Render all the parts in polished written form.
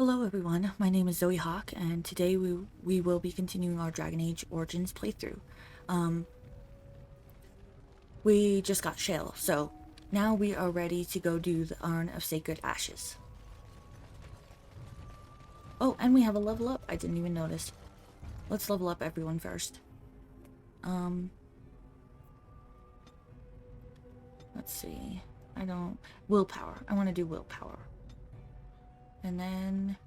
Hello everyone, my name is Zoe Hawk, and today we will be continuing our Dragon Age Origins playthrough. We just got Shale, so now we are ready to go do the Urn of Sacred Ashes. Oh, and we have a level up, I didn't even notice. Let's level up everyone first. Let's see, willpower, I want to do willpower. And then,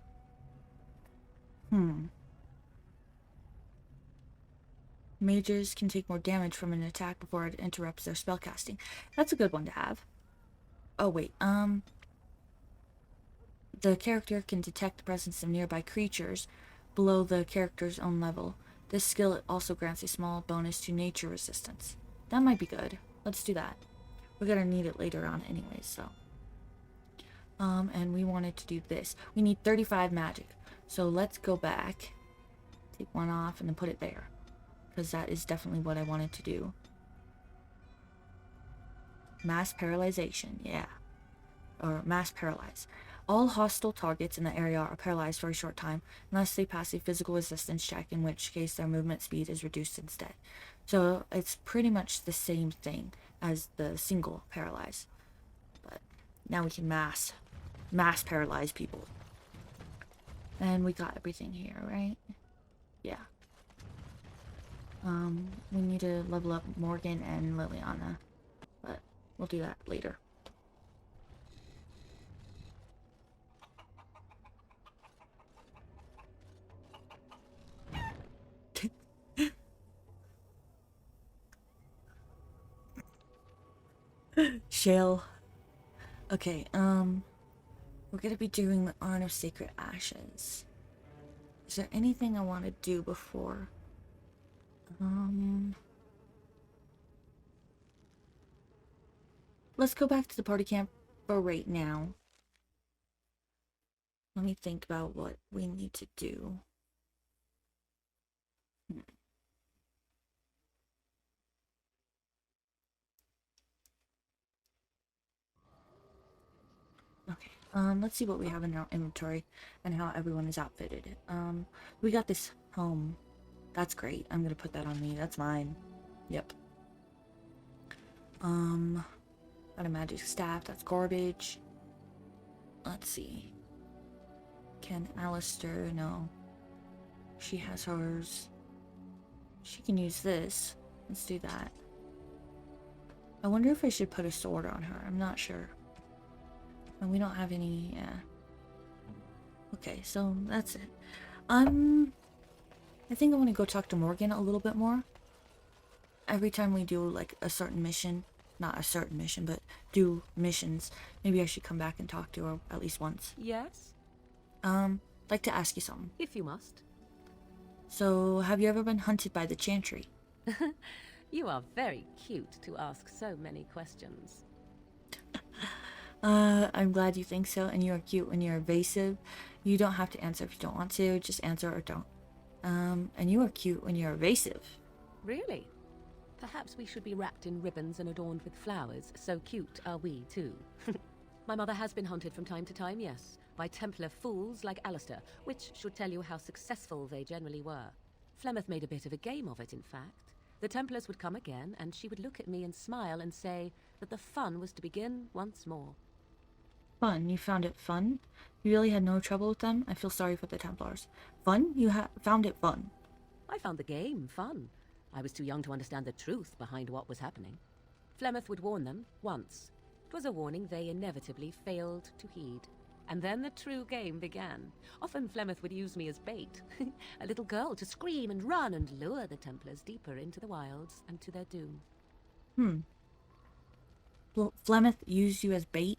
Mages can take more damage from an attack before it interrupts their spellcasting. That's a good one to have. Oh wait, the character can detect the presence of nearby creatures below the character's own level. This skill also grants a small bonus to nature resistance. That might be good. Let's do that. We're gonna need it later on anyways, so. And we wanted to do this. We need 35 magic. So let's go back, take one off, and then put it there. Because that is definitely what I wanted to do. Mass paralyzation, yeah. Or mass paralyze. All hostile targets in the area are paralyzed for a short time unless they pass a physical resistance check, in which case their movement speed is reduced instead. So it's pretty much the same thing as the single paralyze. But now we can mass paralyze people. And we got everything here, right? Yeah. We need to level up Morrigan and Liliana, but we'll do that later. Shale. Okay, we're gonna be doing the Urn of Sacred Ashes. Is there anything I want to do before? Let's go back to the party camp for right now. Let me think about what we need to do. Okay, let's see what we have in our inventory and how everyone is outfitted. We got this home. That's great. I'm gonna put that on me. That's mine. Yep. Got a magic staff. That's garbage. Let's see. Can Alistair? No. She has hers. She can use this. Let's do that. I wonder if I should put a sword on her. I'm not sure. And we don't have any, yeah. Okay, so that's it. I think I want to go talk to Morrigan a little bit more. Every time we do like a certain mission, not a certain mission, but do missions, maybe I should come back and talk to her at least once. Yes? Like to ask you something. If you must. So, have you ever been hunted by the Chantry? You are very cute to ask so many questions. I'm glad you think so, and you are cute when you're evasive. You don't have to answer if you don't want to, just answer or don't. And you are cute when you're evasive. Really? Perhaps we should be wrapped in ribbons and adorned with flowers. So cute are we, too. My mother has been hunted from time to time, yes, by Templar fools like Alistair, which should tell you how successful they generally were. Flemeth made a bit of a game of it, in fact. The Templars would come again, and she would look at me and smile and say that the fun was to begin once more. Fun? You found it fun? You really had no trouble with them? I feel sorry for the Templars. Fun? You found it fun? I found the game fun. I was too young to understand the truth behind what was happening. Flemeth would warn them, once. It was a warning they inevitably failed to heed. And then the true game began. Often Flemeth would use me as bait. A little girl to scream and run and lure the Templars deeper into the wilds and to their doom. Flemeth used you as bait?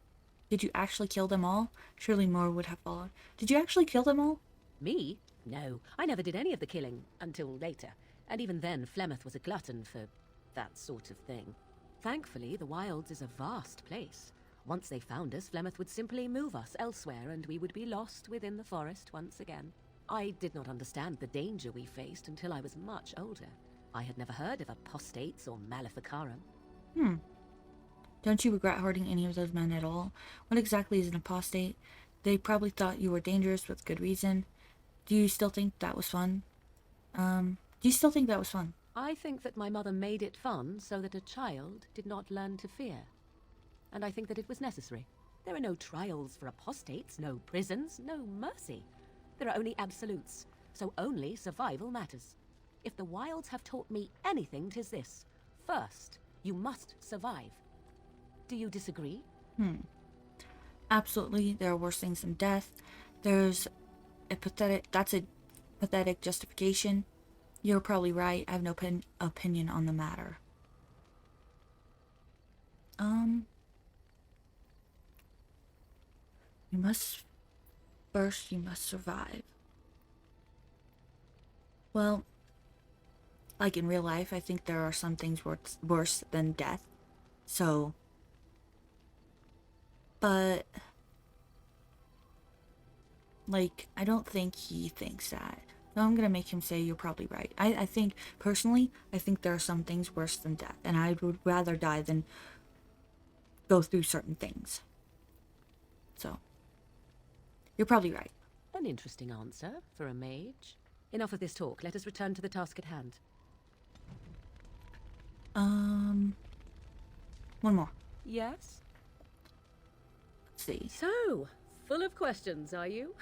Did you actually kill them all? Surely more would have followed. Did you actually kill them all? Me? No, I never did any of the killing, until later. And even then, Flemeth was a glutton for that sort of thing. Thankfully, the wilds is a vast place. Once they found us, Flemeth would simply move us elsewhere, and we would be lost within the forest once again. I did not understand the danger we faced until I was much older. I had never heard of apostates or maleficarum. Don't you regret hurting any of those men at all? What exactly is an apostate? They probably thought you were dangerous with good reason. Do you still think that was fun? Do you still think that was fun? I think that my mother made it fun so that a child did not learn to fear. And I think that it was necessary. There are no trials for apostates, no prisons, no mercy. There are only absolutes, so only survival matters. If the wilds have taught me anything, 'tis this. First, you must survive. Do you disagree? Absolutely, there are worse things than death. That's a pathetic justification. You're probably right. I have no opinion on the matter. You must survive. Well, like in real life, I think there are some things worse than death. So, but like, I don't think he thinks that. So I'm gonna make him say you're probably right. I think, personally, I think there are some things worse than death. And I would rather die than go through certain things. So, you're probably right. An interesting answer for a mage. Enough of this talk. Let us return to the task at hand. One more. Yes? Let's see. So, full of questions, are you?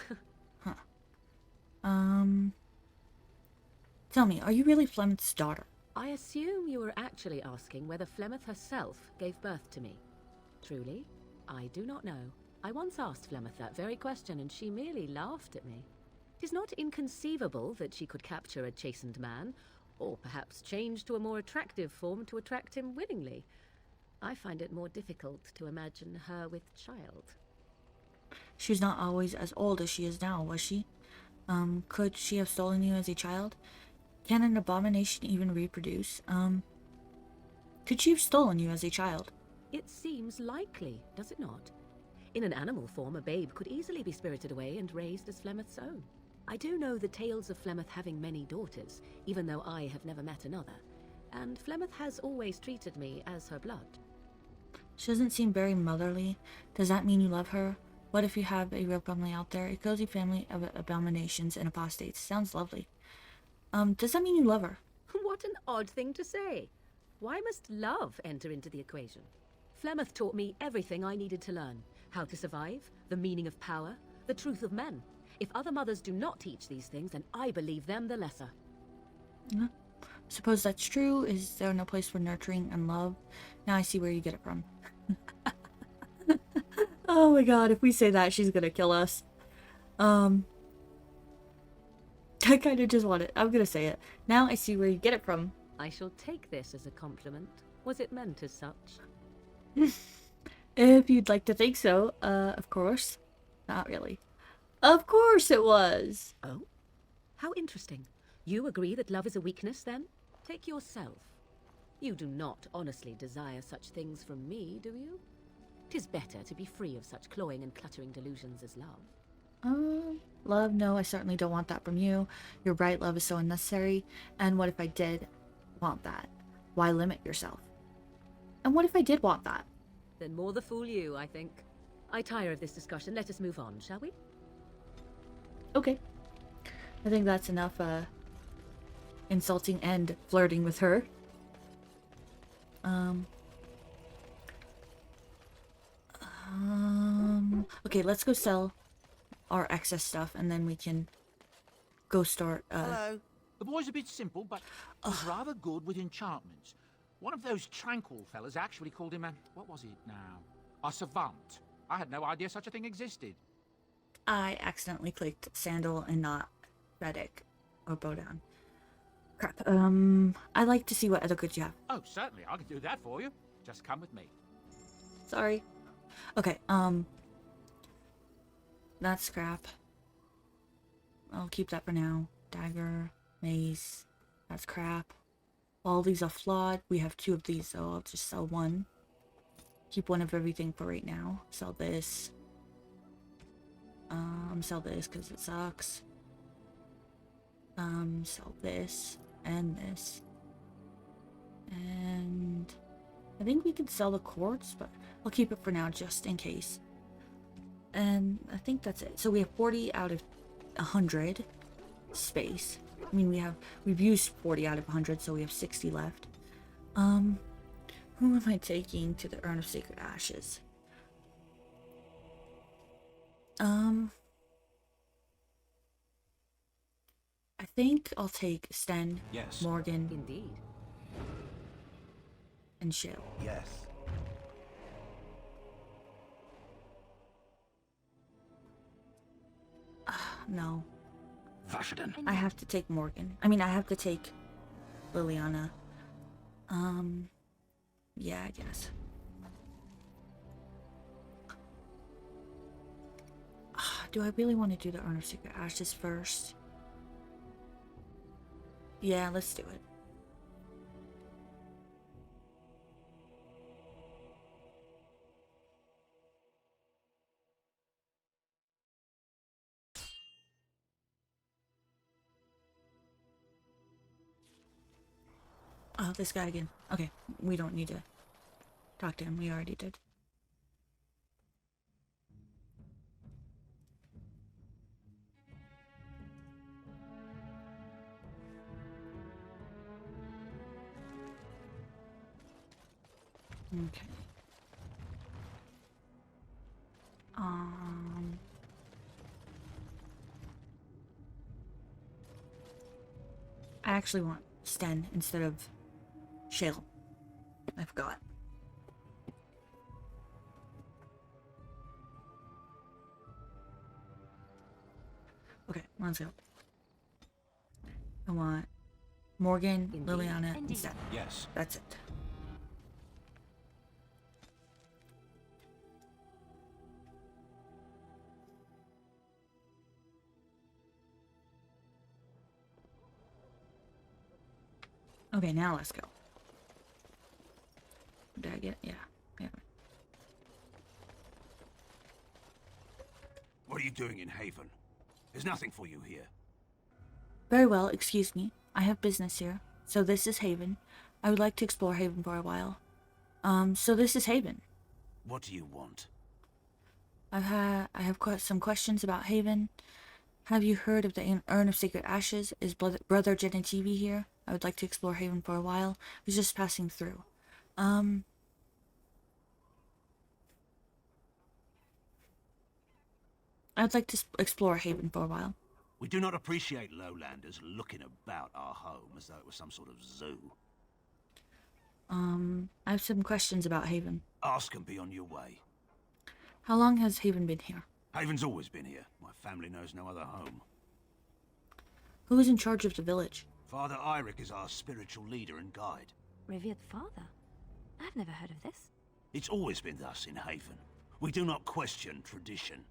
Tell me, are you really Flemeth's daughter? I assume you were actually asking whether Flemeth herself gave birth to me. Truly, I do not know. I once asked Flemeth that very question, and she merely laughed at me. It is not inconceivable that she could capture a chastened man, or perhaps change to a more attractive form to attract him willingly. I find it more difficult to imagine her with child. She's not always as old as she is now, was she? Could she have stolen you as a child? Can an abomination even reproduce? Could she have stolen you as a child? It seems likely, does it not? In an animal form, a babe could easily be spirited away and raised as Flemeth's own. I do know the tales of Flemeth having many daughters, even though I have never met another. And Flemeth has always treated me as her blood. She doesn't seem very motherly. Does that mean you love her? What if you have a real family out there? A cozy family of abominations and apostates. Sounds lovely. Does that mean you love her? What an odd thing to say. Why must love enter into the equation? Flemeth taught me everything I needed to learn. How to survive, the meaning of power, the truth of men. If other mothers do not teach these things, then I believe them the lesser. Suppose that's true. Is there no place for nurturing and love? Now I see where you get it from. Oh my god, if we say that, she's gonna kill us. I kind of just want it. I'm gonna say it. Now I see where you get it from. I shall take this as a compliment. Was it meant as such? If you'd like to think so, of course. Not really. Of course it was. Oh? How interesting. You agree that love is a weakness, then? Take yourself. You do not honestly desire such things from me, do you? 'Tis better to be free of such cloying and cluttering delusions as love. Love, no, I certainly don't want that from you. You're right, love is so unnecessary. And what if I did want that? Why limit yourself? And what if I did want that? Then more the fool you, I think. I tire of this discussion. Let us move on, shall we? Okay. I think that's enough, insulting and flirting with her. Okay, let's go sell our excess stuff, and then we can go start, Hello. The boy's a bit simple, but he's rather good with enchantments. One of those tranquil fellas actually called him a... what was it now? A savant. I had no idea such a thing existed. I accidentally clicked sandal and not Reddick or Bowdown. Crap. I'd like to see what other goods you have. Oh, certainly. I can do that for you. Just come with me. Sorry. Okay, that's scrap. I'll keep that for now. Dagger, mace, that's crap. All these are flawed. We have 2 of these, so I'll just sell 1. Keep 1 of everything for right now. Sell this. Sell this because it sucks. Sell this and this. And I think we could sell the quartz, but I'll keep it for now just in case. And I think that's it. So we have 40 out of 100 space. I mean, we've used 40 out of 100, so we have 60 left. Who am I taking to the Urn of Sacred Ashes? I think I'll take Sten, Yes. Morgan, Indeed. and Shale. Yes. No, Ferelden. I have to take Morgan. I mean, I have to take Liliana. Yeah, I guess. Do I really want to do the Urn of Sacred Ashes first? Yeah, let's do it. Oh, this guy again. Okay, we don't need to talk to him. We already did. Okay. I actually want Sten instead of Shale. I forgot. Okay, let's go. I want Morgan, Indeed. Liliana, and Sten. Yes. That's it. Okay, now let's go. Did I get it? Yeah. Yeah. What are you doing in Haven? There's nothing for you here. Very well, excuse me. I have business here. So this is Haven. I would like to explore Haven for a while. So this is Haven. What do you want? I have some questions about Haven. Have you heard of the Urn of Sacred Ashes? Is Brother Genitivi here? I would like to explore Haven for a while. I was just passing through. I'd like to explore Haven for a while. We do not appreciate lowlanders looking about our home as though it was some sort of zoo. I have some questions about Haven. Ask and be on your way. How long has Haven been here? Haven's always been here. My family knows no other home. Who is in charge of the village? Father Eirik is our spiritual leader and guide. Revered father? I've never heard of this. It's always been thus in Haven. We do not question tradition.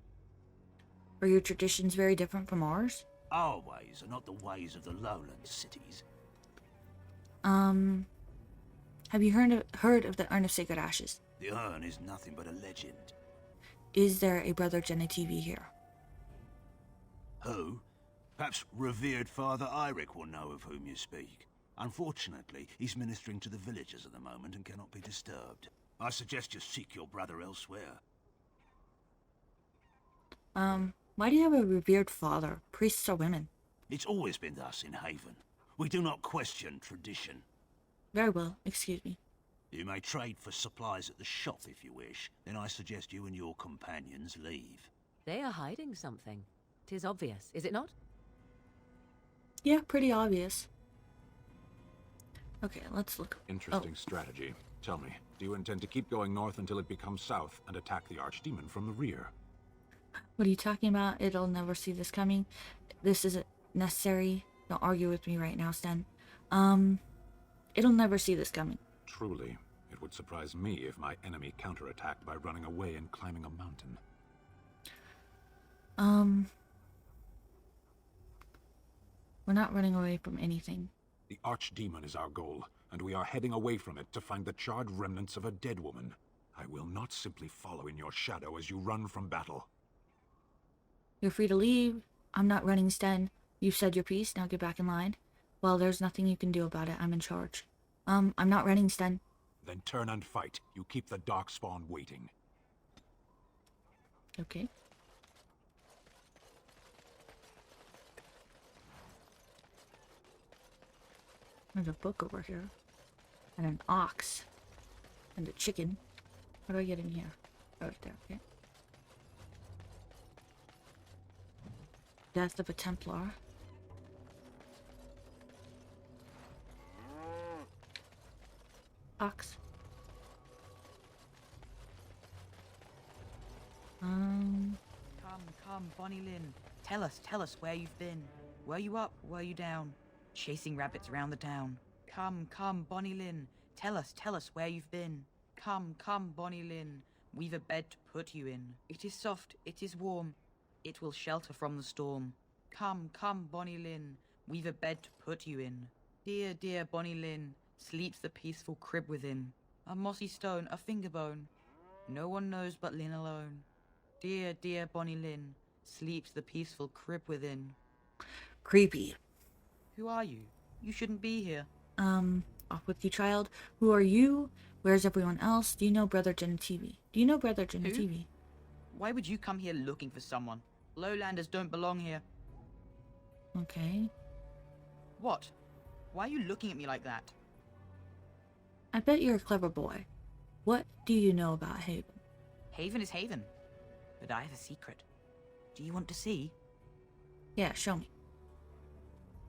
Are your traditions very different from ours? Our ways are not the ways of the lowland cities. Have you heard of the Urn of Sacred Ashes? The urn is nothing but a legend. Is there a Brother Genitivi here? Who? Perhaps revered Father Eirik will know of whom you speak. Unfortunately, he's ministering to the villagers at the moment and cannot be disturbed. I suggest you seek your brother elsewhere. Why do you have a revered father? Priests are women. It's always been thus in Haven. We do not question tradition. Very well, excuse me. You may trade for supplies at the shop if you wish. Then I suggest you and your companions leave. They are hiding something. 'Tis obvious, is it not? Yeah, pretty obvious. Okay, let's look. Interesting strategy. Tell me, do you intend to keep going north until it becomes south and attack the archdemon from the rear? What are you talking about? It'll never see this coming. This isn't necessary. Don't argue with me right now, Sten. It'll never see this coming. Truly, it would surprise me if my enemy counterattacked by running away and climbing a mountain. We're not running away from anything. The archdemon is our goal, and we are heading away from it to find the charred remnants of a dead woman. I will not simply follow in your shadow as you run from battle. You're free to leave. I'm not running, Sten. You've said your piece, now get back in line. Well, there's nothing you can do about it. I'm in charge. I'm not running, Sten. Then turn and fight. You keep the darkspawn waiting. Okay. There's a book over here. And an ox. And a chicken. How do I get in here? Oh, right there, okay. Death of a Templar. Ox. Come, Bonnie Lynn. Tell us where you've been. Were you up? Were you down? Chasing rabbits around the town. Come, Bonnie Lynn. Tell us where you've been. Come, Bonnie Lynn. We've a bed to put you in. It is soft, it is warm. It will shelter from the storm. Come, Bonnie Lynn. We've a bed to put you in. Dear Bonnie Lynn. Sleeps the peaceful crib within. A mossy stone, a finger bone. No one knows but Lynn alone. Dear Bonnie Lynn. Sleeps the peaceful crib within. Creepy. Who are you? You shouldn't be here. Off with you, child. Who are you? Where's everyone else? Do you know Brother Genitivi? Do you know Brother Genitivi? Why would you come here looking for someone? Lowlanders don't belong here. Okay. What? Why are you looking at me like that? I bet you're a clever boy. What do you know about Haven? Haven is Haven. But I have a secret. Do you want to see? Yeah, show me.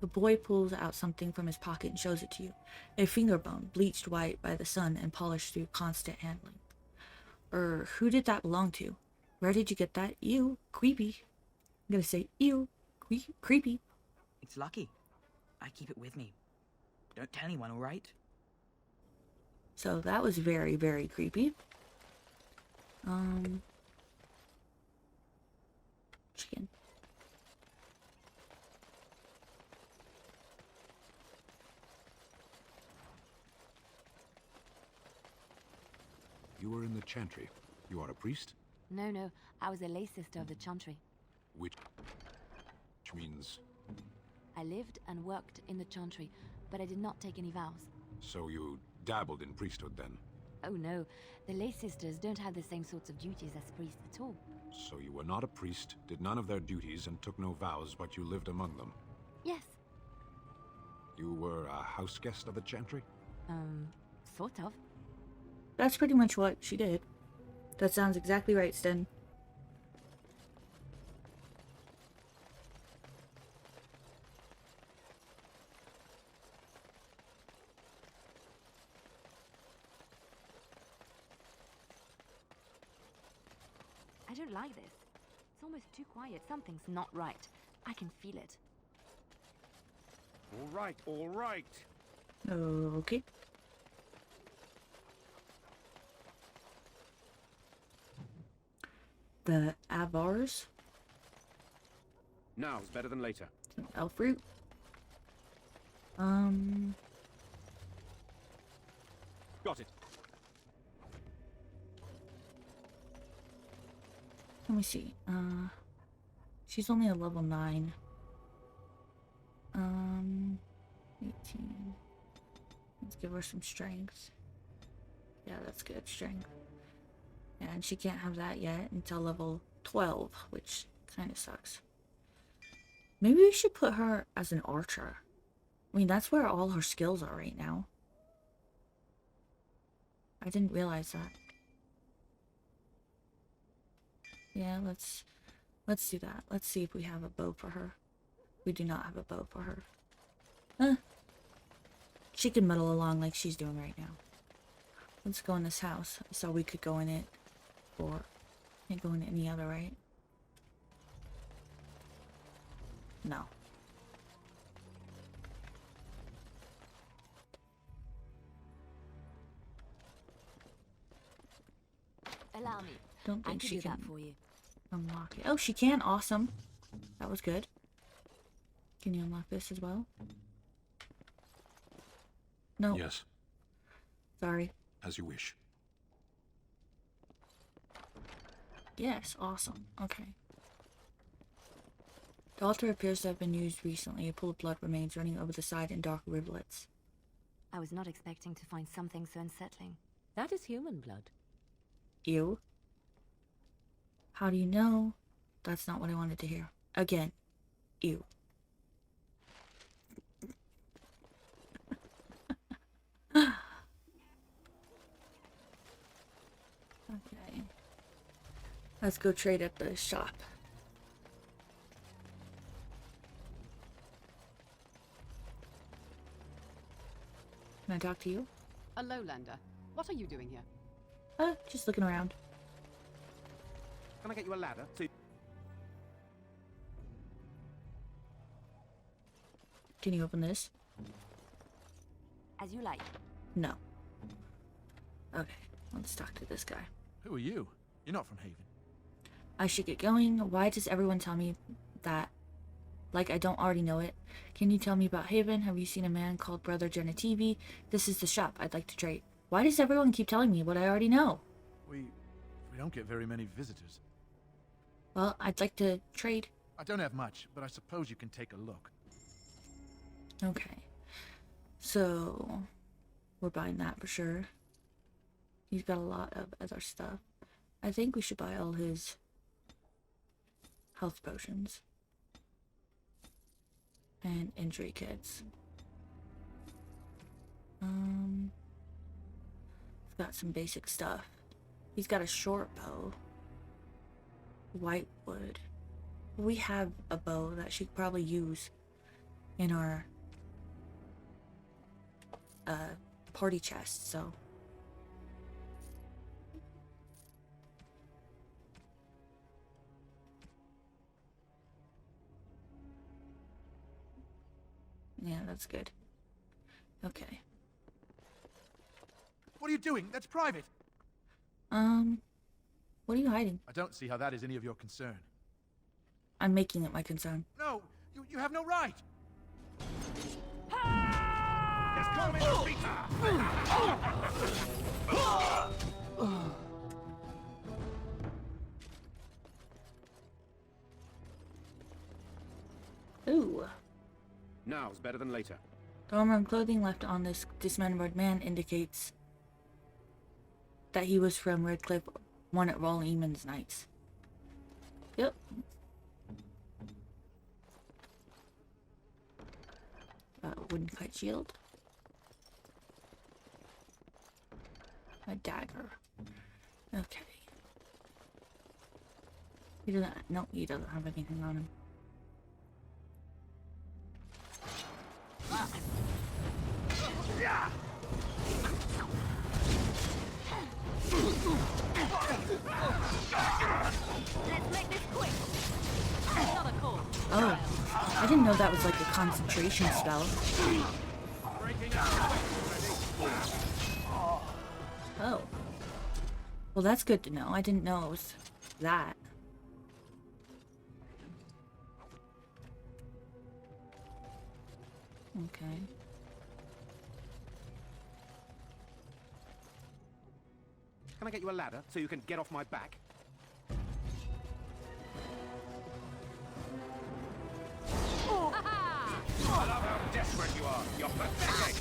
The boy pulls out something from his pocket and shows it to you. A finger bone, bleached white by the sun and polished through constant handling. Who did that belong to? Where did you get that? Ew, creepy. I'm gonna say ew, creepy. It's lucky. I keep it with me. Don't tell anyone, alright? So that was very, very creepy. Chicken. You were in the chantry. You are a priest? No, I was a lay sister of the chantry. Which means... I lived and worked in the chantry, but I did not take any vows. So you dabbled in priesthood then? Oh no, the lay sisters don't have the same sorts of duties as priests at all. So you were not a priest, did none of their duties, and took no vows, but you lived among them? Yes, You were a house guest of the chantry? sort of. That's pretty much what she did. That sounds exactly right, Sten. I don't like this. It's almost too quiet. Something's not right. I can feel it. All right. Okay. The Avars. Now's better than later. Some elf fruit. Got it. Let me see. She's only a level 9. 18. Let's give her some strength. Yeah, that's good. Strength. And she can't have that yet until level 12, which kind of sucks. Maybe we should put her as an archer. I mean, that's where all her skills are right now. I didn't realize that. Yeah, let's do that. Let's see if we have a bow for her. We do not have a bow for her. She can muddle along like she's doing right now. Let's go in this house. So we could go in it, or can't go in any other, right? No. Allow me. Don't I think can she do that can for you. unlock it. Oh, she can. Awesome. That was good. Can you unlock this as well? No. Yes, Sorry. as you wish. Yes, awesome. Okay. The altar appears to have been used recently. A pool of blood remains running over the side in dark rivulets. I was not expecting to find something so unsettling. That is human blood. Ew. How do you know? That's not what I wanted to hear. Again. Ew. Let's go trade at the shop. Can I talk to you? A lowlander. What are you doing here? Just looking around. Can I get you a ladder? Can you open this? As you like. No. Okay, let's talk to this guy. Who are you? You're not from Haven. I should get going. Why does everyone tell me that? Like I don't already know it. Can you tell me about Haven? Have you seen a man called Brother Genitivi? This is the shop. I'd like to trade. Why does everyone keep telling me what I already know? We don't get very many visitors. Well, I'd like to trade. I don't have much, but I suppose you can take a look. Okay. So, we're buying that for sure. He's got a lot of other stuff. I think we should buy all his health potions. And injury kits. He's got some basic stuff. He's got a short bow. White wood. We have a bow that she could probably use in our party chest, so yeah, that's good. Okay. What are you doing? That's private. What are you hiding? I don't see how that is any of your concern. I'm making it my concern. No, you have no right. Just call me Ooh. Now's better than later. The armor and clothing left on this dismembered man indicates that he was from Redcliffe, one at Rawl Eamon's Knights. Yep. Wooden kite shield. A dagger. Okay. He doesn't. No, he doesn't have anything on him. Let's make this quick. Another call. Oh, I didn't know that was like a concentration spell. Oh. Well, that's good to know. I didn't know it was that. Okay. Can I get you a ladder so you can get off my back? I love how desperate you are. You're pathetic.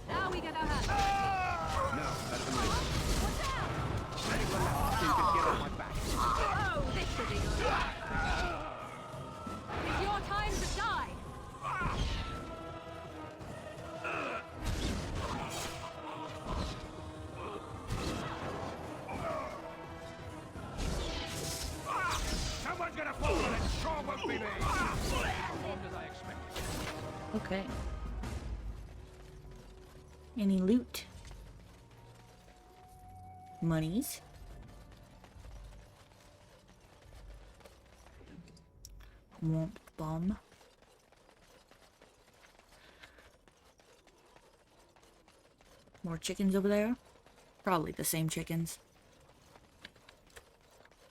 Now we get our hands. No, that's the later. Can I get you a ladder so you can get off my back? Oh, this should be good. It's your time to die. Someone's gonna fall and it sure won't be me. How long as I expect? Okay. Any loot? Monies. Womp bomb. More chickens over there? Probably the same chickens.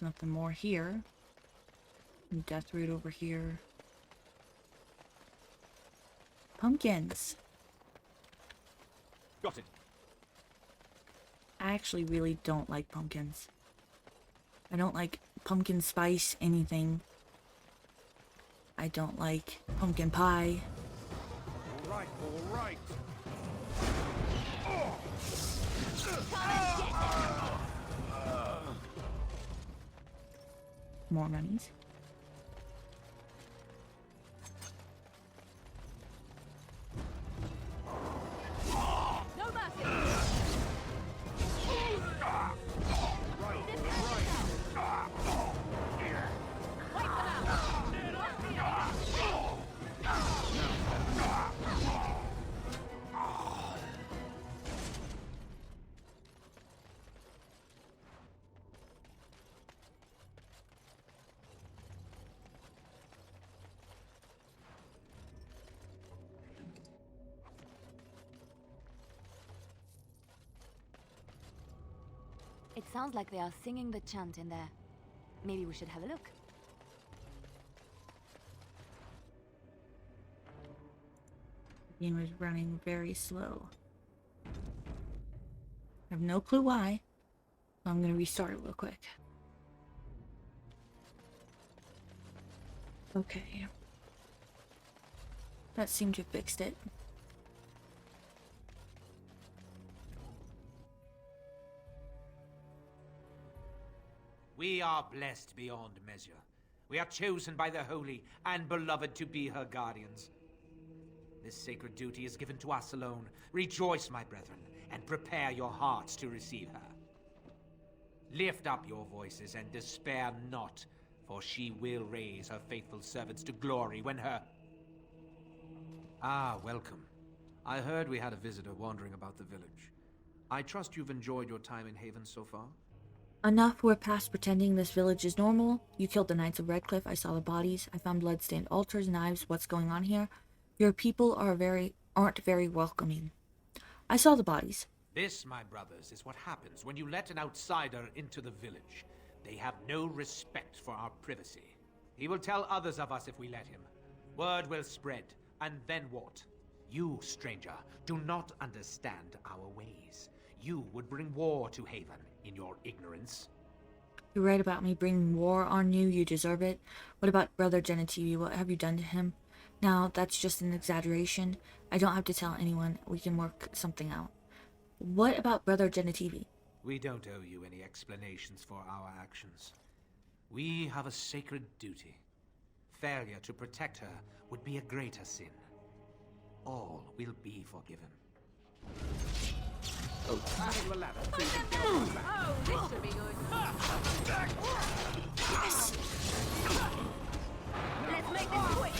Nothing more here. Death root over here. Pumpkins. Got it. I actually really don't like pumpkins. I don't like pumpkin spice anything. I don't like pumpkin pie. All right, all right. More monies. No mercy. It sounds like they are singing the chant in there. Maybe we should have a look. The game is running very slow. I have no clue why. So I'm gonna restart it real quick. Okay. That seemed to have fixed it. We are blessed beyond measure. We are chosen by the holy and beloved to be her guardians. This sacred duty is given to us alone. Rejoice, my brethren, and prepare your hearts to receive her. Lift up your voices and despair not, for she will raise her faithful servants to glory when her... Ah, welcome. I heard we had a visitor wandering about the village. I trust you've enjoyed your time in Haven so far? Enough, we're past pretending this village is normal. You killed the Knights of Redcliffe, I saw the bodies. I found blood-stained altars, knives, what's going on here? Your people aren't very welcoming. I saw the bodies. This, my brothers, is what happens when you let an outsider into the village. They have no respect for our privacy. He will tell others of us if we let him. Word will spread, and then what? You, stranger, do not understand our ways. You would bring war to Haven in your ignorance. You're right about me bringing war on you. You deserve it. What about Brother Genitivi? What have you done to him? Now, that's just an exaggeration. I don't have to tell anyone. We can work something out. What about Brother Genitivi? We don't owe you any explanations for our actions. We have a sacred duty. Failure to protect her would be a greater sin. All will be forgiven. Oh, this should be good. Yes! Let's make this quick.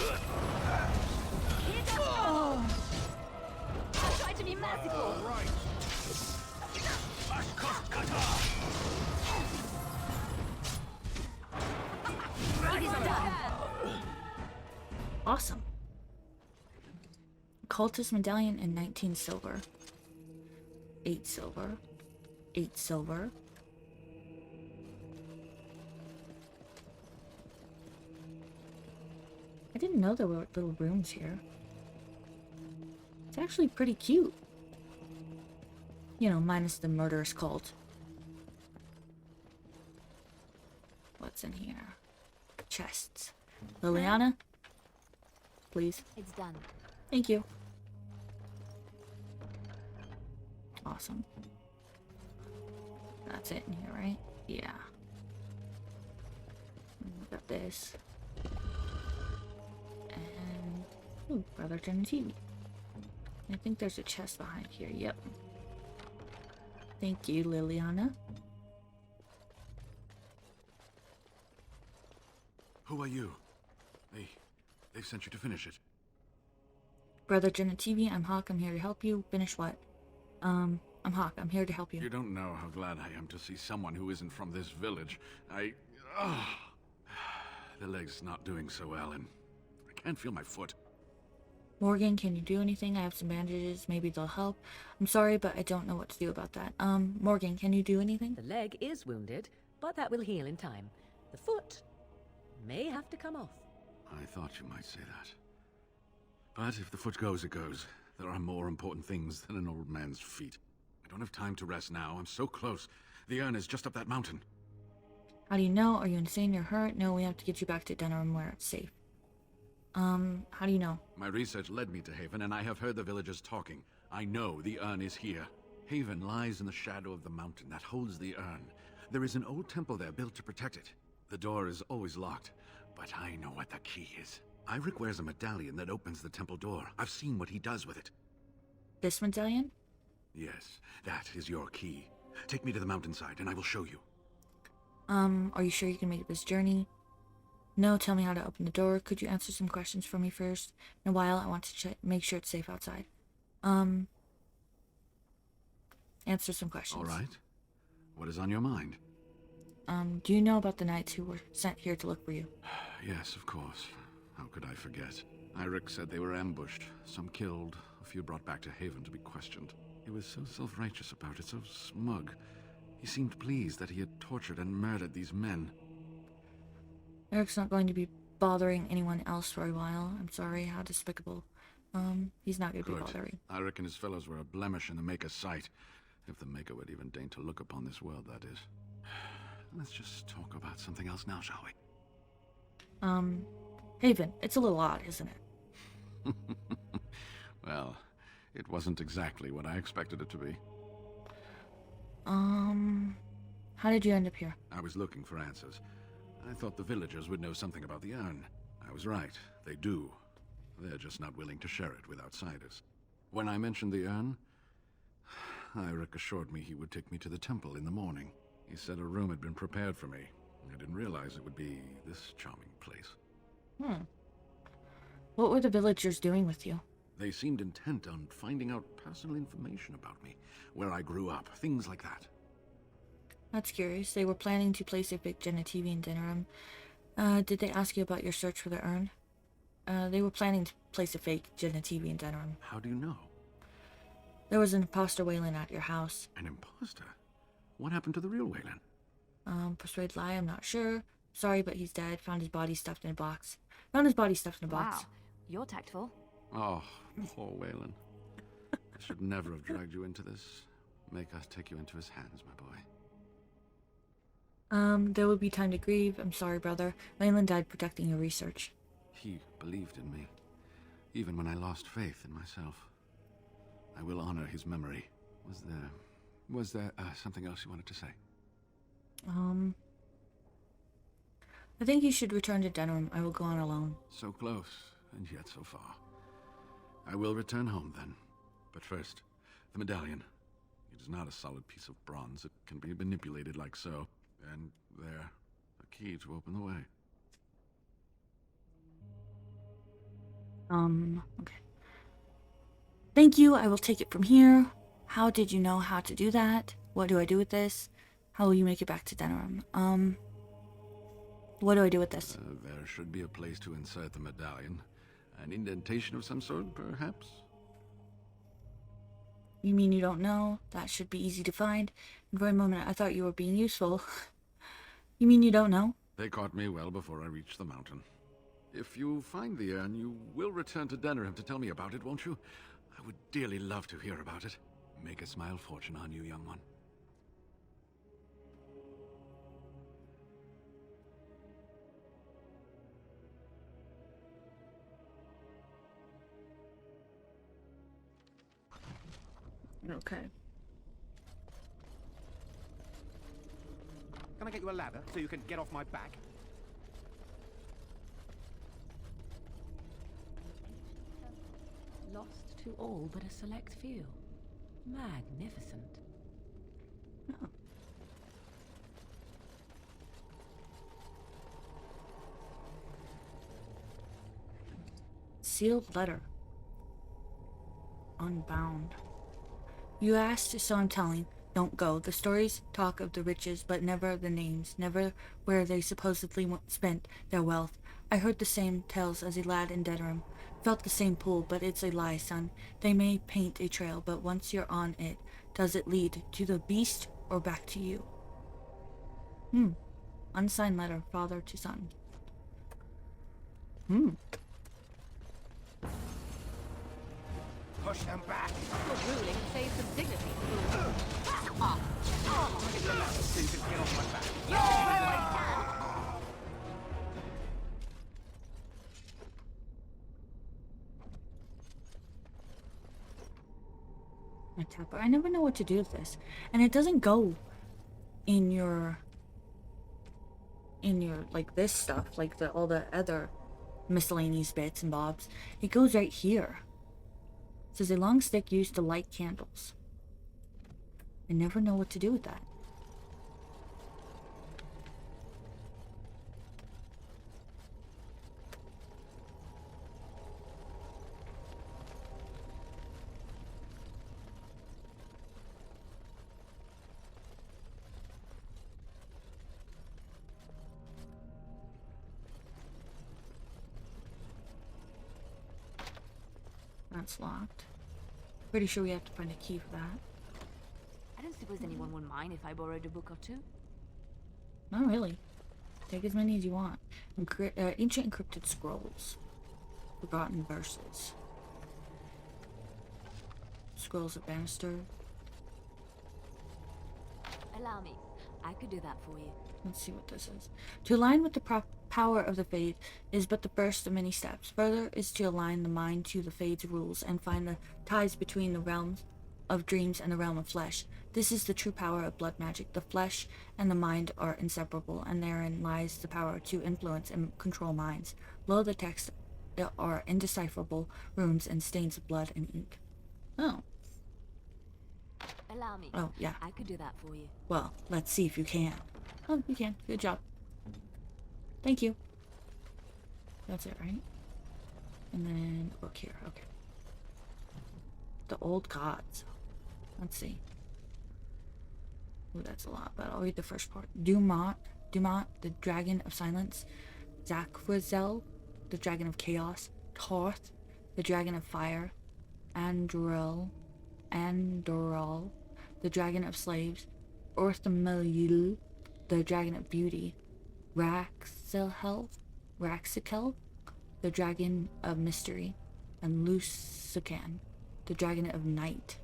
Here goes. Oh. I'll try to be merciful. Awesome. Cultist medallion and 19 silver. 8 silver. 8 silver. I didn't know there were little rooms here. It's actually pretty cute. You know, minus the murderous cult. What's in here? Chests. Liliana? Please. It's done. Thank you. Awesome. That's it in here, right? Yeah. Got this. And... ooh, Brother Genitivi. I think there's a chest behind here. Yep. Thank you, Liliana. Who are you? They sent you to finish it. Brother Genitivi, I'm Hawk. I'm here to help you. Finish what? I'm Hawk. I'm here to help you. You don't know how glad I am to see someone who isn't from this village. The leg's not doing so well, and I can't feel my foot. Morrigan, can you do anything? I have some bandages. Maybe they'll help. I'm sorry, but I don't know what to do about that. Morrigan, can you do anything? The leg is wounded, but that will heal in time. The foot may have to come off. I thought you might say that. But if the foot goes, it goes. There are more important things than an old man's feet. I don't have time to rest now. I'm so close. The urn is just up that mountain. How do you know? Are you insane? You're hurt? No, we have to get you back to Dunham where it's safe. How do you know? My research led me to Haven, and I have heard the villagers talking. I know the urn is here. Haven lies in the shadow of the mountain that holds the urn. There is an old temple there built to protect it. The door is always locked, but I know what the key is. Irik wears a medallion that opens the temple door. I've seen what he does with it. This medallion? Yes, that is your key. Take me to the mountainside, and I will show you. Are you sure you can make this journey? No, tell me how to open the door. Could you answer some questions for me first? In a while, I want to make sure it's safe outside. Answer some questions. All right. What is on your mind? Do you know about the knights who were sent here to look for you? Yes, of course. How could I forget? Irik said they were ambushed. Some killed, a few brought back to Haven to be questioned. He was so self-righteous about it, so smug. He seemed pleased that he had tortured and murdered these men. Eric's not going to be bothering anyone else for a while. I'm sorry, how despicable. He's not going to be Good. bothering. I reckon his fellows were a blemish in the Maker's sight. If the Maker would even deign to look upon this world, that is. Let's just talk about something else now, shall we? Haven, it's a little odd, isn't it? Well, it wasn't exactly what I expected it to be. How did you end up here? I was looking for answers. I thought the villagers would know something about the urn. I was right. They do. They're just not willing to share it with outsiders. When I mentioned the urn, Eirik assured me he would take me to the temple in the morning. He said a room had been prepared for me. I didn't realize it would be this charming place. What were the villagers doing with you? They seemed intent on finding out personal information about me, where I grew up, things like that. That's curious. They were planning to place a big Genitivi in Denerim. Did they ask you about your search for the urn? They were planning to place a fake Genitivi in Denerim. How do you know? There was an imposter Wayland at your house. An imposter? What happened to the real Wayland? Persuade lie, I'm not sure. Sorry, but he's dead. Found his body stuffed in a box. Found his body stuffed in a box. Wow, you're tactful. Oh, poor Wayland. I should never have dragged you into this. Make us take you into his hands, my boy. There will be time to grieve. I'm sorry, brother. Wayland died protecting your research. He believed in me, even when I lost faith in myself. I will honor his memory. Was there something else you wanted to say? I think you should return to Denerim. I will go on alone. So close, and yet so far. I will return home then. But first, the medallion. It is not a solid piece of bronze. It can be manipulated like so. And there, a key to open the way. Okay. Thank you. I will take it from here. How did you know how to do that? What do I do with this? How will you make it back to Denerim? What do I do with this? There should be a place to insert the medallion. An indentation of some sort, perhaps? You mean you don't know? That should be easy to find. And for a moment, I thought you were being useful. You mean you don't know? They caught me well before I reached the mountain. If you find the urn, you will return to Denerim to tell me about it, won't you? I would dearly love to hear about it. Make a smile fortune on you, young one. Okay. Can I get you a ladder so you can get off my back? Lost to all but a select few. Magnificent. Oh. Sealed letter. Unbound. You asked, so I'm telling. Don't go. The stories talk of the riches, but never the names, never where they supposedly spent their wealth. I heard the same tales as a lad in Denerim. Felt the same pull, but it's a lie, son. They may paint a trail, but once you're on it, does it lead to the beast or back to you? Unsigned letter, father to son. Push them back. Good ruling saves some dignity. Get the ladder so you can get off my back. I tap, but I never know what to do with this. And it doesn't go in your like this stuff, like all the other miscellaneous bits and bobs. It goes right here. It says a long stick used to light candles. I never know what to do with that. That's locked. Pretty sure we have to find a key for that. I don't suppose anyone would mind if I borrowed a book or two. Not really. Take as many as you want. Ancient encrypted scrolls. Forgotten verses. Scrolls of Bannister. Allow me. I could do that for you. Let's see what this is. To align with the power of the Fade is but the first of many steps. Further is to align the mind to the Fade's rules and find the ties between the realms of dreams and the realm of flesh. This is the true power of blood magic. The flesh and the mind are inseparable, and therein lies the power to influence and control minds. Below the text are indecipherable runes and stains of blood and ink. Oh. Allow me. Oh, yeah. I could do that for you. Well, let's see if you can. Oh, you can. Good job. Thank you. That's it, right? And then book here. Okay. The old gods. Let's see. Ooh, that's a lot, but I'll read the first part. Dumont, the dragon of silence. Zakwazil, the dragon of chaos. Torth, the dragon of fire. Andoril, the dragon of slaves. Orthamil, the dragon of beauty. Raxikel, the dragon of mystery. And Lusican, the dragon of night.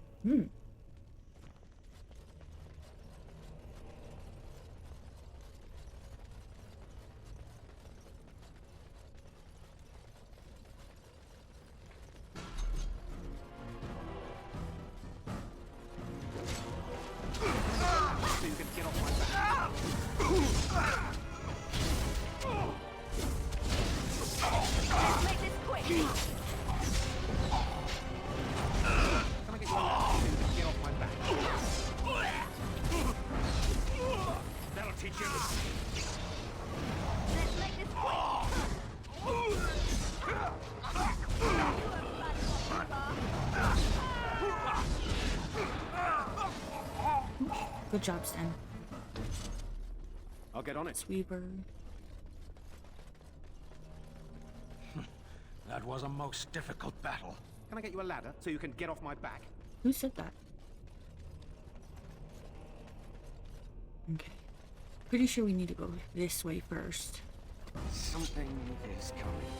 Good job, Stan. I'll get on it. Sweeper. That was a most difficult battle. Can I get you a ladder so you can get off my back? Who said that? Okay. Pretty sure we need to go this way first. Something is coming.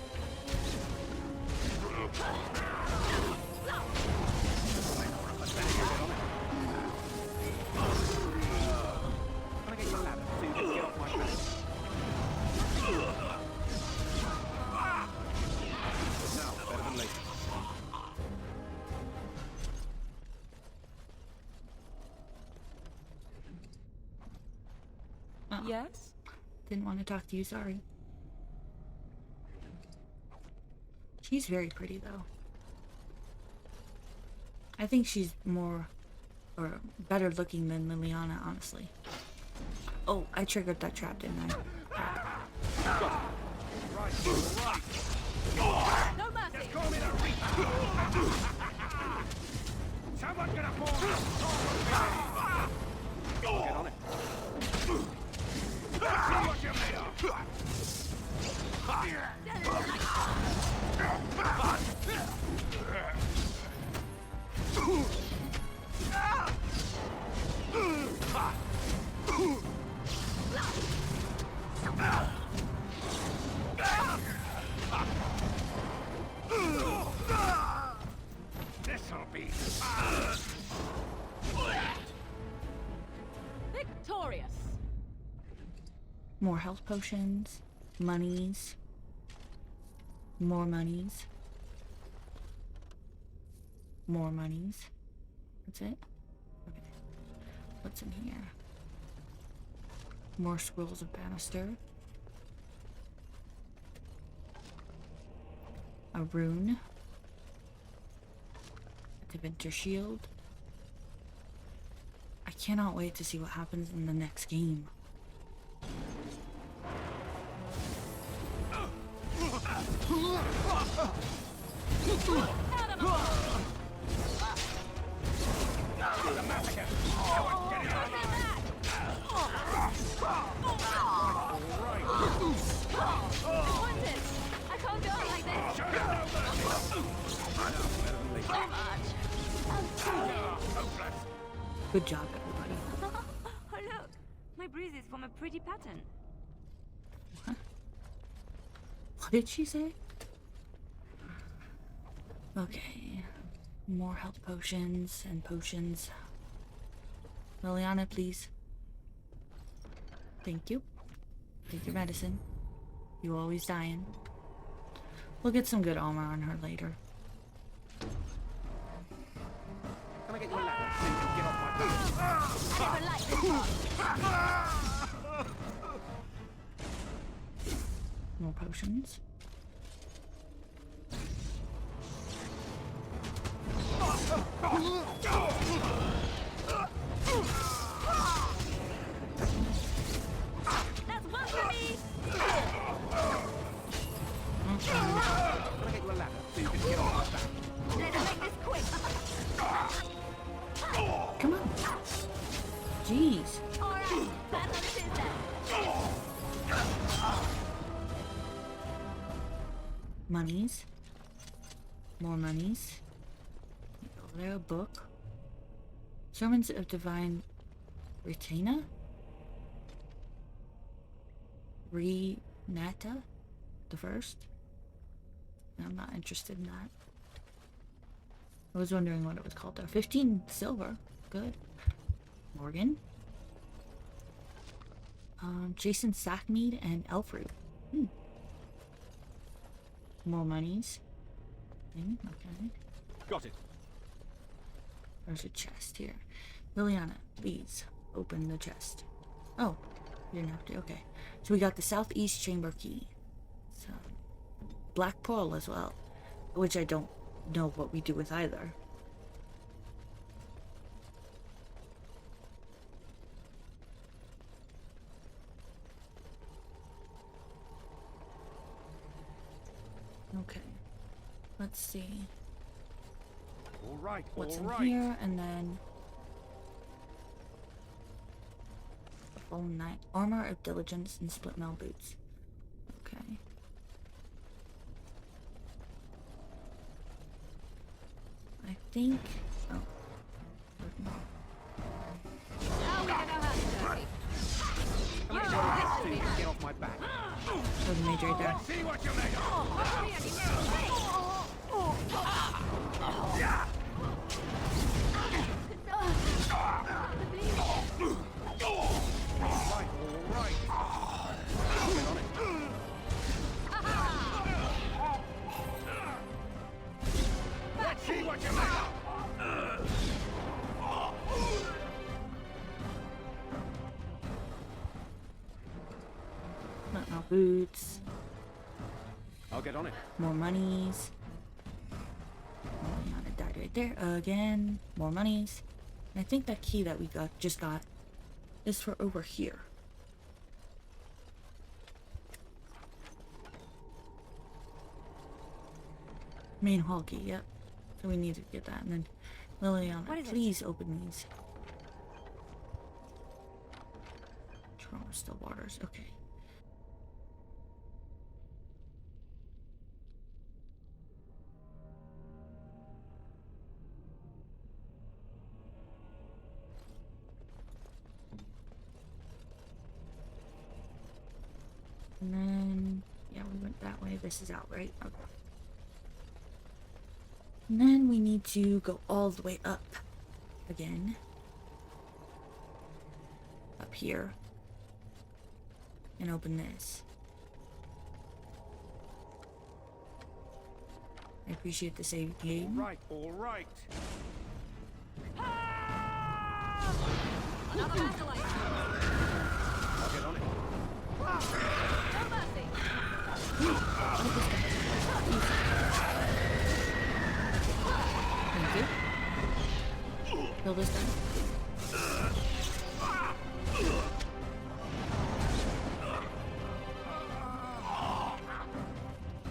Can I get you a ladder so you can get off my back? Now, better than later. Yes? Didn't want to talk to you, sorry. She's very pretty, though. I think she's more, or better looking than Liliana, honestly. Oh, I triggered that trap, didn't I? No mercy! Just call me the Reaper! Someone's gonna fall! Get on it. Let's see what you're made of! This'll be Victorious! More health potions, monies, more monies, more monies. That's it? Okay. What's in here? More scrolls of Bannister. A rune. A Divinter shield. I cannot wait to see what happens in the next game. I can't go on like this! So much! Good job, everyone. roses form a pretty pattern. What did she say? Okay. More health potions and potions. Liliana, please. Thank you. Take your medicine. You always dying. We'll get some good armor on her later. Can I get you a ladder so you can get off my back? I never liked this part. More potions. That's one for me. Can I get you a ladder so you can get off my back? Let's make this quick. Come on. Jeez. All right, that's what it is then. Monies. More monies. Over there, a book. Sermons of Divine Retainer? Renata? The first? I'm not interested in that. I was wondering what it was called though. 15 silver. Good. Morrigan. Jason Sackmead and Elfroot. More monies. Okay. Got it. There's a chest here. Liliana, please open the chest. Oh, you didn't have to. Okay. So we got the southeast chamber key. So, black pearl as well, which I don't know what we do with either. Okay. Let's see All right, what's all in right. here, and then the full knight armor of diligence and split mail boots. Okay. I think. Oh. Now we can know how to do it. Can I get you a ladder so you can get off my back? There's a mage right there. See what you're made of. All right, all right. Get on it. Let's see what you're made of. Not no boots. I'll get on it. More monies. Oh, it died right there again. More monies. And I think that key that we just got is for over here. Main hall key, yep. So we need to get that. And then Liliana, What is it? please open these. Trauma still waters. Okay. And then, yeah, we went that way. This is out, right? Okay. And then we need to go all the way up again. Up here. And open this. I appreciate the save All game. right, all right. Another acolyte. I'll get on it. No mercy. Thank you. Kill this guy.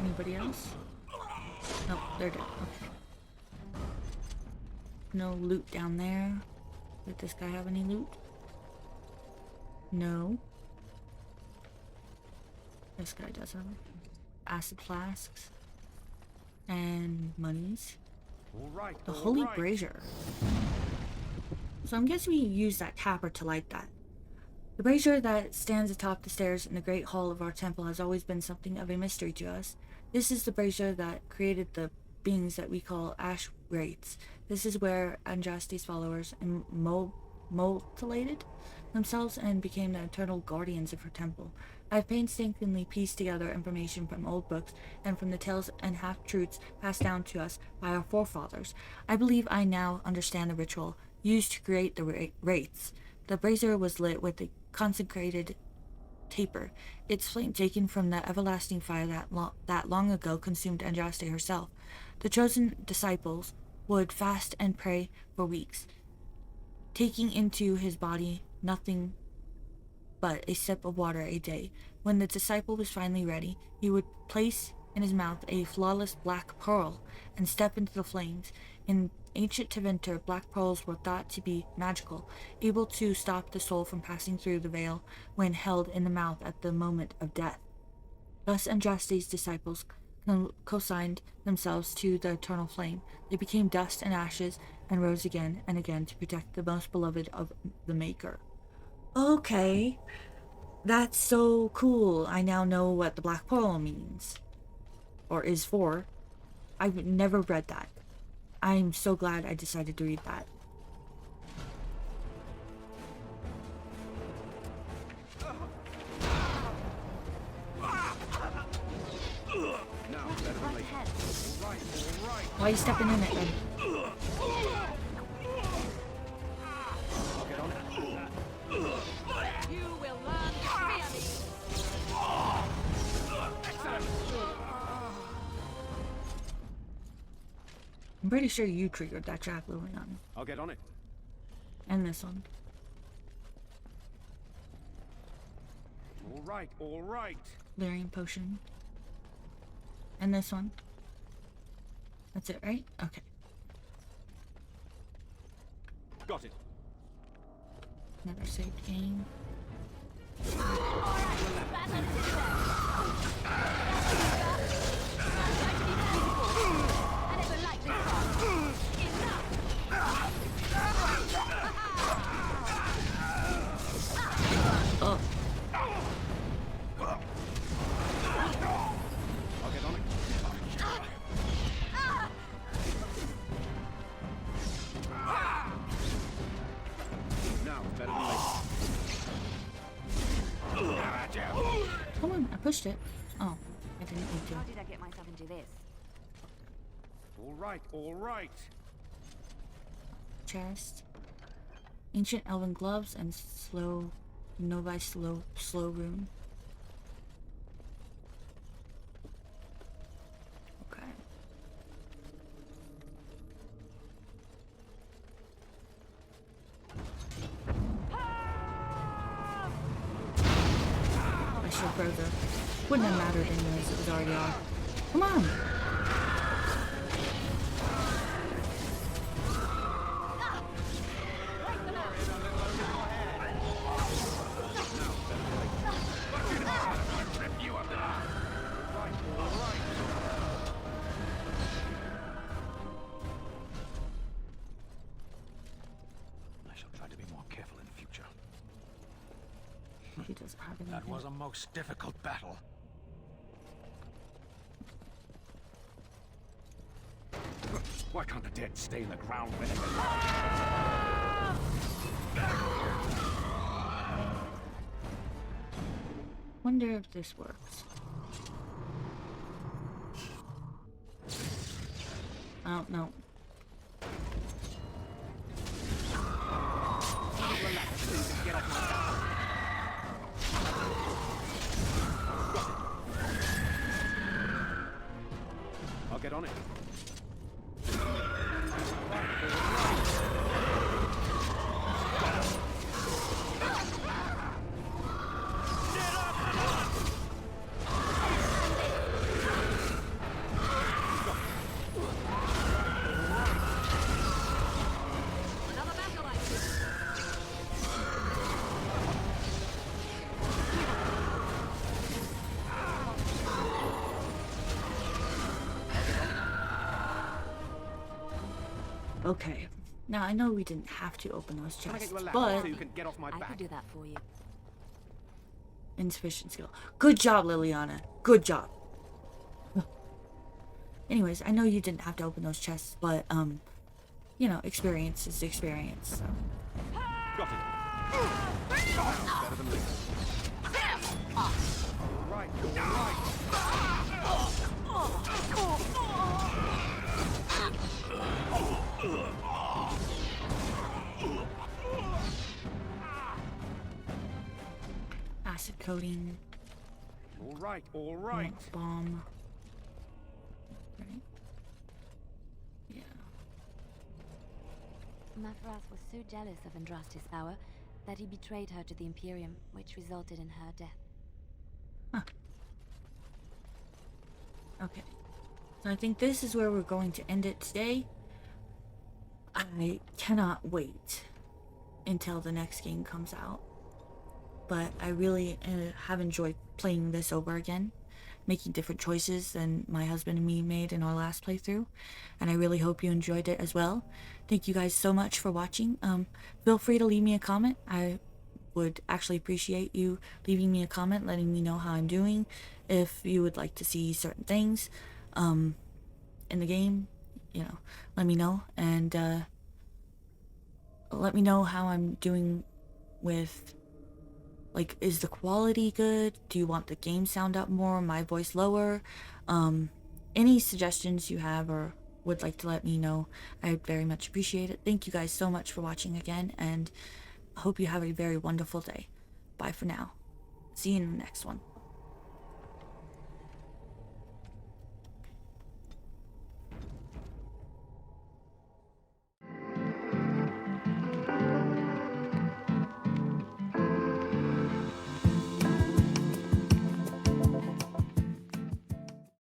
Anybody else? Nope, they're dead. Okay. No loot down there. Did this guy have any loot? No. This guy does have acid flasks and monies. All right. The all holy right. brazier. So I'm guessing we use that tapper to light that The brazier that stands atop the stairs in the great hall of our temple has always been something of a mystery to us. This is the brazier that created the beings that we call ash wraiths. This is where Andraste's followers mutilated themselves and became the eternal guardians of her temple. I have painstakingly pieced together information from old books and from the tales and half-truths passed down to us by our forefathers. I believe I now understand the ritual used to create the wraiths. The brazier was lit with a consecrated taper, its flame taken from the everlasting fire that long ago consumed Andraste herself. The chosen disciples would fast and pray for weeks, taking into his body nothing but a sip of water a day. When the disciple was finally ready, he would place in his mouth a flawless black pearl and step into the flames. In ancient Tevinter, black pearls were thought to be magical, able to stop the soul from passing through the veil when held in the mouth at the moment of death. Thus Andraste's disciples consigned themselves to the eternal flame. They became dust and ashes and rose again and again to protect the most beloved of the Maker. Okay, that's so cool. I now know what the black pearl means, or is for. I've never read that. I'm so glad I decided to read that. Right ahead. Why are you stepping in it then? You will learn to fear me. I'm pretty sure you triggered that trap, Lilian. I'll get on it. And this one. All right, all right. Lyrian potion. And this one. That's it, right? Okay. Got it. Another saved game. Oh. I'll get on it. Now, better than later. Come on, I pushed it. Oh, I didn't need to. How did I get myself into this? All right, all right. Chest. Ancient elven gloves and slow rune. Okay. I should have frozen. Wouldn't have mattered anyways, it was already off. Come on! I shall try to be more careful in future. He doesn't have anything. That was a most difficult battle. Why can't the dead stay in the ground when they're Wonder if this works. Oh, no. I'll get on it. Okay. Now, I know we didn't have to open those Can I get chests, you a ladder but so you can get off my I back? could do that for you. Insufficient skill. Good job, Liliana. Good job. Anyways, I know you didn't have to open those chests, but, you know, experience is experience, so. Got it. Better than this. Right, right. Acid coating. All right, all right. Bomb. Right? Yeah. Mafras was so jealous of Andraste's power that he betrayed her to the Imperium, which resulted in her death. Huh. Okay. So I think this is where we're going to end it today. I cannot wait until the next game comes out. But I really have enjoyed playing this over again, making different choices than my husband and me made in our last playthrough, and I really hope you enjoyed it as well. Thank you guys so much for watching. Feel free to leave me a comment. I would actually appreciate you leaving me a comment, letting me know how I'm doing, if you would like to see certain things in the game, you know, let me know, and let me know how I'm doing with, like, is the quality good? Do you want the game sound up more, my voice lower? Any suggestions you have or would like to let me know, I would very much appreciate it. Thank you guys so much for watching again, and I hope you have a very wonderful day. Bye for now. See you in the next one.